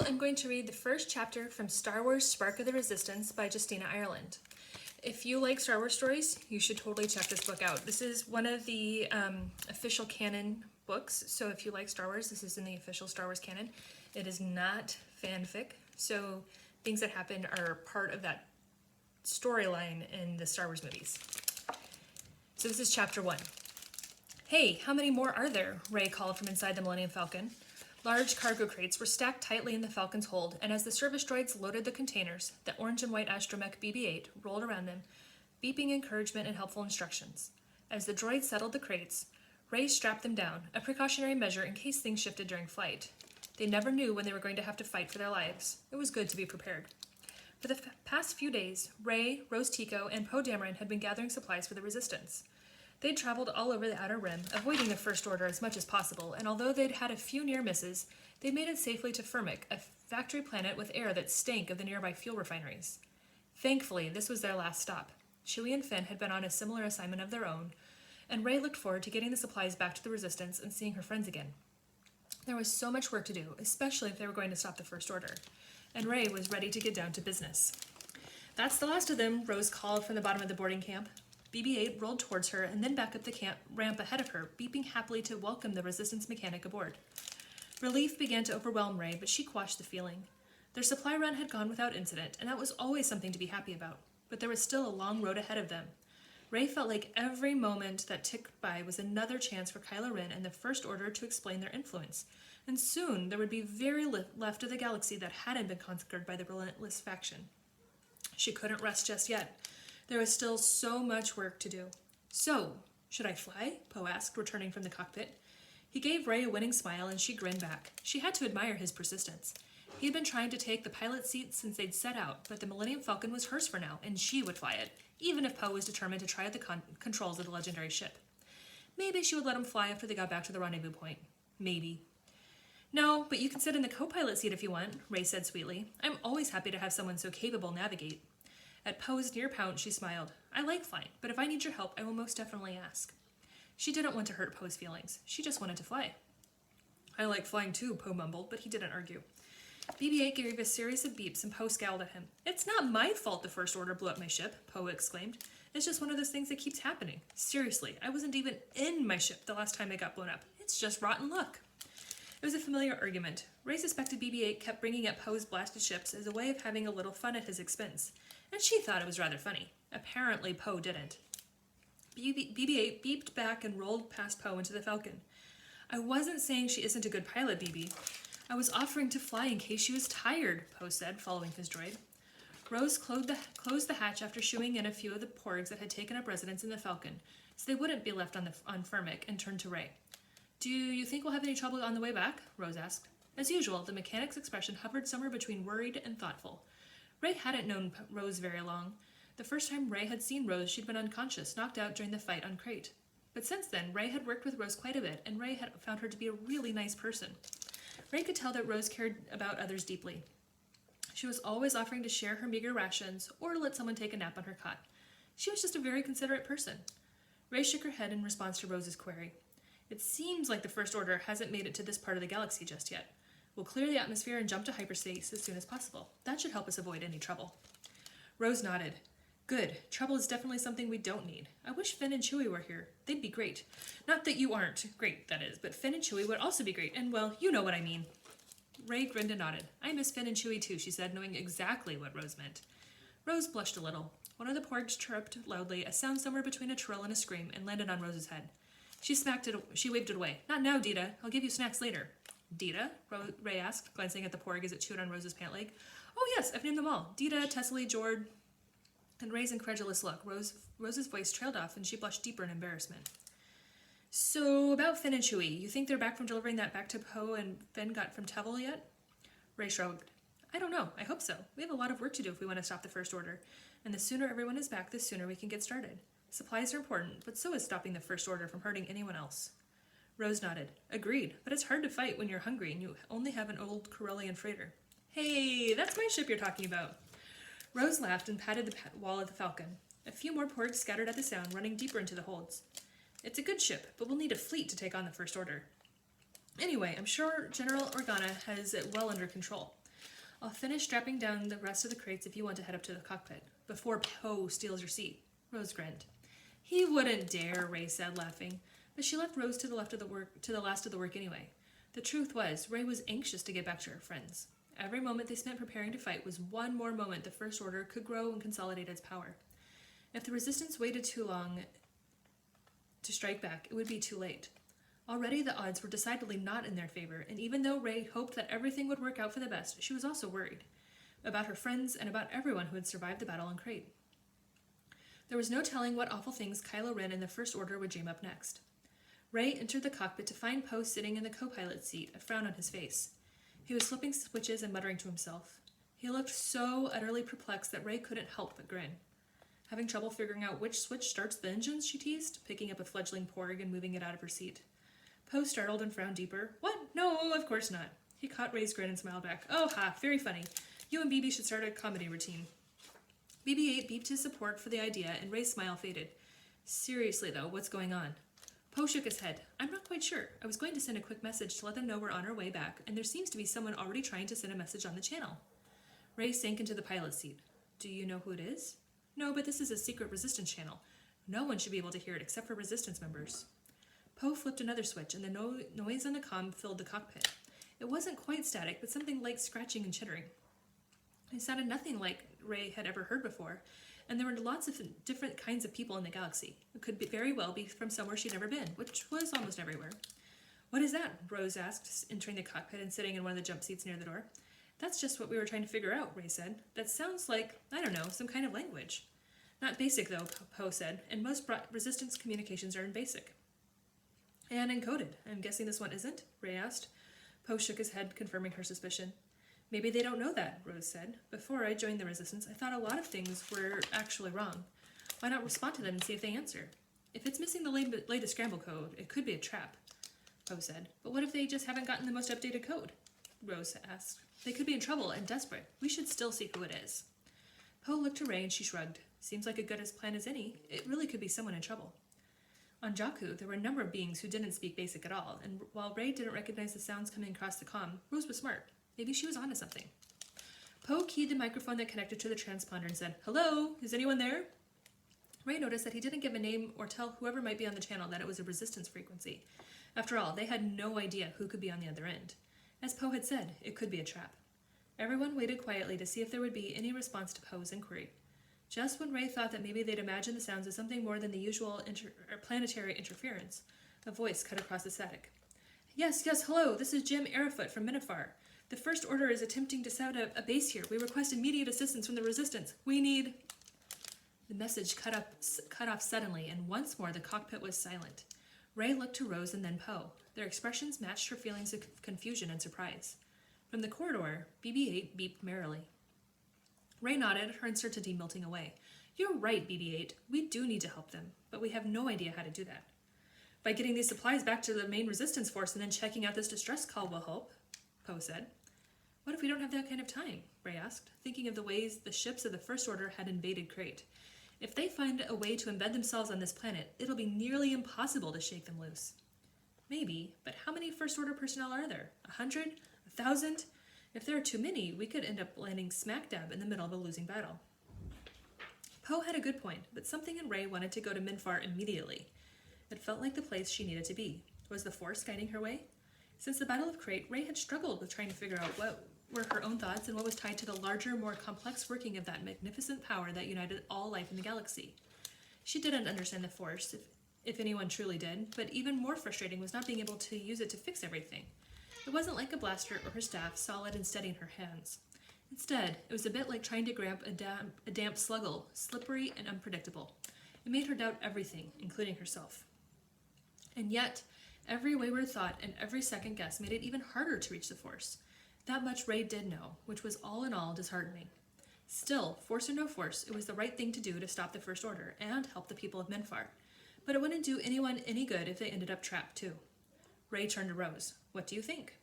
I'm going to read the first chapter from Star Wars Spark of the Resistance by Justina Ireland. If you like Star Wars stories, you should totally check this book out. This is one of the official canon books, so if you like Star Wars, this is in the official Star Wars canon. It is not fanfic, so things that happen are part of that storyline in the Star Wars movies. So this is chapter 1. Hey, how many more are there? Rey called from inside the Millennium Falcon. Large cargo crates were stacked tightly in the Falcon's hold, and as the service droids loaded the containers, the orange and white astromech BB-8 rolled around them, beeping encouragement and helpful instructions. As the droids settled the crates, Rey strapped them down, a precautionary measure in case things shifted during flight. They never knew when they were going to have to fight for their lives. It was good to be prepared. For the past few days, Rey, Rose Tico, and Poe Dameron had been gathering supplies for the Resistance. They'd traveled all over the Outer Rim, avoiding the First Order as much as possible, and although they'd had a few near misses, they'd made it safely to Firmic, a factory planet with air that stank of the nearby fuel refineries. Thankfully, this was their last stop. Chewie and Finn had been on a similar assignment of their own, and Rey looked forward to getting the supplies back to the Resistance and seeing her friends again. There was so much work to do, especially if they were going to stop the First Order, and Rey was ready to get down to business. That's the last of them, Rose called from the bottom of the boarding camp. BB-8 rolled towards her and then back up the ramp ahead of her, beeping happily to welcome the Resistance mechanic aboard. Relief began to overwhelm Rey, but she quashed the feeling. Their supply run had gone without incident, and that was always something to be happy about, but there was still a long road ahead of them. Rey felt like every moment that ticked by was another chance for Kylo Ren and the First Order to explain their influence, and soon there would be very left of the galaxy that hadn't been conquered by the relentless faction. She couldn't rest just yet. There was still so much work to do. So, should I fly? Poe asked, returning from the cockpit. He gave Rey a winning smile, and she grinned back. She had to admire his persistence. He had been trying to take the pilot's seat since they'd set out, but the Millennium Falcon was hers for now, and she would fly it, even if Poe was determined to try the controls of the legendary ship. Maybe she would let him fly after they got back to the rendezvous point. Maybe. No, but you can sit in the co-pilot seat if you want, Rey said sweetly. I'm always happy to have someone so capable navigate. At Poe's near pounce, she smiled. I like flying, but if I need your help, I will most definitely ask. She didn't want to hurt Poe's feelings. She just wanted to fly. I like flying too, Poe mumbled, but he didn't argue. BB-8 gave a series of beeps, and Poe scowled at him. It's not my fault the First Order blew up my ship, Poe exclaimed. It's just one of those things that keeps happening. Seriously, I wasn't even in my ship the last time it got blown up. It's just rotten luck. It was a familiar argument. Rey suspected BB-8 kept bringing up Poe's blasted ships as a way of having a little fun at his expense, and she thought it was rather funny. Apparently, Poe didn't. BB-8 beeped back and rolled past Poe into the Falcon. I wasn't saying she isn't a good pilot, BB. I was offering to fly in case she was tired, Poe said, following his droid. Rose closed the hatch after shooing in a few of the porgs that had taken up residence in the Falcon, so they wouldn't be left on Firmic, and turned to Rey. Do you think we'll have any trouble on the way back? Rose asked. As usual, the mechanic's expression hovered somewhere between worried and thoughtful. Rey hadn't known Rose very long. The first time Rey had seen Rose, she'd been unconscious, knocked out during the fight on Crate. But since then, Rey had worked with Rose quite a bit, and Rey had found her to be a really nice person. Rey could tell that Rose cared about others deeply. She was always offering to share her meager rations or to let someone take a nap on her cot. She was just a very considerate person. Rey shook her head in response to Rose's query. It seems like the First Order hasn't made it to this part of the galaxy just yet. We'll clear the atmosphere and jump to hyperspace as soon as possible. That should help us avoid any trouble. Rose nodded. Good. Trouble is definitely something we don't need. I wish Finn and Chewie were here. They'd be great. Not that you aren't great, that is, but Finn and Chewie would also be great, and, well, you know what I mean. Rey grinned and nodded. I miss Finn and Chewie too, she said, knowing exactly what Rose meant. Rose blushed a little. One of the porgs chirped loudly, a sound somewhere between a trill and a scream, and landed on Rose's head. She waved it away. Not now, Dita. I'll give you snacks later. Dita? Rey asked, glancing at the porg as it chewed on Rose's pant leg. Oh, yes, I've named them all. Dita, Tessely, Jord, and Rey's incredulous look. Rose's voice trailed off, and she blushed deeper in embarrassment. So, about Finn and Chewie, you think they're back from delivering that back to Poe and Finn got from Tevel yet? Rey shrugged. I don't know. I hope so. We have a lot of work to do if we want to stop the First Order, and the sooner everyone is back, the sooner we can get started. Supplies are important, but so is stopping the First Order from hurting anyone else. Rose nodded. Agreed, but it's hard to fight when you're hungry and you only have an old Corellian freighter. Hey, that's my ship you're talking about. Rose laughed and patted the wall of the Falcon. A few more porgs scattered at the sound, running deeper into the holds. It's a good ship, but we'll need a fleet to take on the First Order. Anyway, I'm sure General Organa has it well under control. I'll finish strapping down the rest of the crates if you want to head up to the cockpit, before Poe steals your seat. Rose grinned. He wouldn't dare, Ray said, laughing, but she left Rose to the last of the work anyway. The truth was, Ray was anxious to get back to her friends. Every moment they spent preparing to fight was one more moment the First Order could grow and consolidate its power. If the Resistance waited too long to strike back, it would be too late. Already the odds were decidedly not in their favor, and even though Ray hoped that everything would work out for the best, she was also worried about her friends and about everyone who had survived the battle on Crate. There was no telling what awful things Kylo Ren and the First Order would dream up next. Ray entered the cockpit to find Poe sitting in the co-pilot's seat, a frown on his face. He was flipping switches and muttering to himself. He looked so utterly perplexed that Ray couldn't help but grin. Having trouble figuring out which switch starts the engines, she teased, picking up a fledgling porg and moving it out of her seat. Poe startled and frowned deeper. What? No, of course not. He caught Ray's grin and smiled back. Oh, ha, very funny. You and BB should start a comedy routine. BB-8 beeped his support for the idea, and Ray's smile faded. Seriously, though, what's going on? Poe shook his head. I'm not quite sure. I was going to send a quick message to let them know we're on our way back, and there seems to be someone already trying to send a message on the channel. Ray sank into the pilot's seat. Do you know who it is? No, but this is a secret Resistance channel. No one should be able to hear it except for Resistance members. Poe flipped another switch, and the noise on the comm filled the cockpit. It wasn't quite static, but something like scratching and chittering. It sounded nothing like Ray had ever heard before, and there were lots of different kinds of people in the galaxy. It could very well be from somewhere she'd never been, which was almost everywhere. What is that? Rose asked, entering the cockpit and sitting in one of the jump seats near the door. That's just what we were trying to figure out, Ray said. That sounds like, I don't know, some kind of language. Not basic, though, Poe said, and most Resistance communications are in basic. And encoded. I'm guessing this one isn't? Ray asked. Poe shook his head, confirming her suspicion. Maybe they don't know that, Rose said. Before I joined the Resistance, I thought a lot of things were actually wrong. Why not respond to them and see if they answer? If it's missing the latest scramble code, it could be a trap, Poe said. But what if they just haven't gotten the most updated code? Rose asked. They could be in trouble and desperate. We should still see who it is. Poe looked to Ray and she shrugged. Seems like a good plan as any. It really could be someone in trouble. On Jakku, there were a number of beings who didn't speak basic at all, and while Ray didn't recognize the sounds coming across the comm, Rose was smart. Maybe she was onto something. Poe keyed the microphone that connected to the transponder and said, Hello, is anyone there? Ray noticed that he didn't give a name or tell whoever might be on the channel that it was a Resistance frequency. After all, they had no idea who could be on the other end. As Poe had said, it could be a trap. Everyone waited quietly to see if there would be any response to Poe's inquiry. Just when Ray thought that maybe they'd imagine the sounds as something more than the usual planetary interference, a voice cut across the static. Yes, hello, this is Jim Airfoot from Minifar. The First Order is attempting to set up a base here. We request immediate assistance from the Resistance. We need... The message cut off suddenly, and once more the cockpit was silent. Ray looked to Rose and then Poe. Their expressions matched her feelings of confusion and surprise. From the corridor, BB-8 beeped merrily. Ray nodded, her uncertainty melting away. You're right, BB-8. We do need to help them, but we have no idea how to do that. By getting these supplies back to the main Resistance force and then checking out this distress call will help, Poe said. What if we don't have that kind of time? Ray asked, thinking of the ways the ships of the First Order had invaded Crate. If they find a way to embed themselves on this planet, it'll be nearly impossible to shake them loose. Maybe, but how many First Order personnel are there? 100? 1,000? If there are too many, we could end up landing smack dab in the middle of a losing battle. Poe had a good point, but something in Ray wanted to go to Minfar immediately. It felt like the place she needed to be. Was the Force guiding her way? Since the Battle of Crate, Ray had struggled with trying to figure out what were her own thoughts and what was tied to the larger, more complex working of that magnificent power that united all life in the galaxy. She didn't understand the Force, if anyone truly did, but even more frustrating was not being able to use it to fix everything. It wasn't like a blaster or her staff, solid and steady in her hands. Instead, it was a bit like trying to grab a damp sluggle, slippery and unpredictable. It made her doubt everything, including herself. And yet, every wayward thought and every second guess made it even harder to reach the Force. That much Ray did know, which was all in all disheartening. Still, Force or no Force, it was the right thing to do to stop the First Order and help the people of Minfar. But it wouldn't do anyone any good if they ended up trapped too. Ray turned to Rose. What do you think?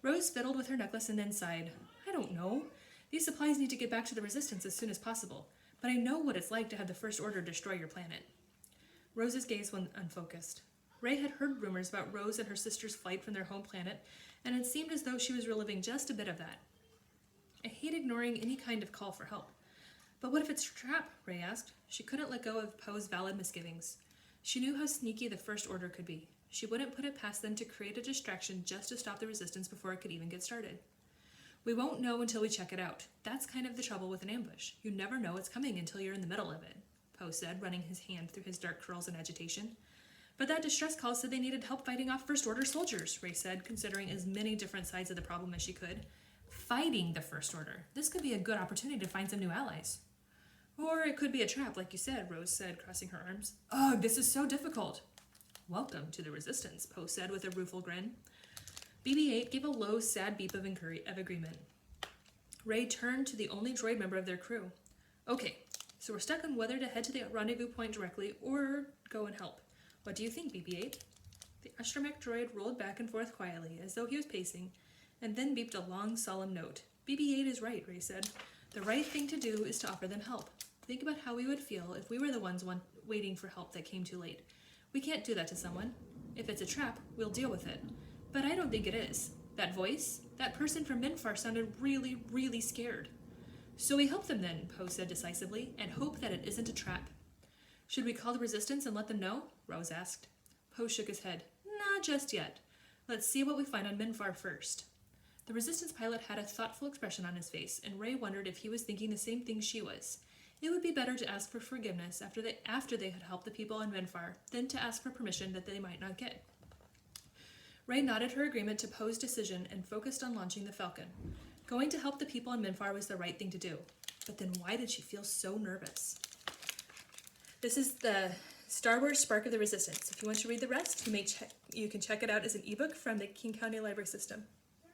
Rose fiddled with her necklace and then sighed. I don't know. These supplies need to get back to the Resistance as soon as possible, but I know what it's like to have the First Order destroy your planet. Rose's gaze went unfocused. Ray had heard rumors about Rose and her sister's flight from their home planet, and it seemed as though she was reliving just a bit of that. I hate ignoring any kind of call for help. But what if it's a trap? Ray asked. She couldn't let go of Poe's valid misgivings. She knew how sneaky the First Order could be. She wouldn't put it past them to create a distraction just to stop the resistance before it could even get started. We won't know until we check it out. That's kind of the trouble with an ambush. You never know what's coming until you're in the middle of it, Poe said, running his hand through his dark curls in agitation. But that distress call said they needed help fighting off First Order soldiers, Ray said, considering as many different sides of the problem as she could. Fighting the First Order. This could be a good opportunity to find some new allies. Or it could be a trap, like you said, Rose said, crossing her arms. Ugh, this is so difficult. Welcome to the Resistance, Poe said with a rueful grin. BB-8 gave a low, sad beep of agreement. Ray turned to the only droid member of their crew. Okay, so we're stuck on whether to head to the rendezvous point directly or go and help. What do you think, BB-8? The astromech droid rolled back and forth quietly, as though he was pacing, and then beeped a long, solemn note. BB-8 is right, Ray said. The right thing to do is to offer them help. Think about how we would feel if we were the ones waiting for help that came too late. We can't do that to someone. If it's a trap, we'll deal with it. But I don't think it is. That voice, that person from Minfar sounded really, really scared. So we help them then, Poe said decisively, and hope that it isn't a trap. Should we call the Resistance and let them know? Rose asked. Poe shook his head. Not just yet. Let's see what we find on Minfar first. The Resistance pilot had a thoughtful expression on his face, and Ray wondered if he was thinking the same thing she was. It would be better to ask for forgiveness after they had helped the people on Minfar than to ask for permission that they might not get. Ray nodded her agreement to Poe's decision and focused on launching the Falcon. Going to help the people on Minfar was the right thing to do. But then why did she feel so nervous? This is the Star Wars Spark of the Resistance. If you want to read the rest, you can check it out as an ebook from the King County Library System.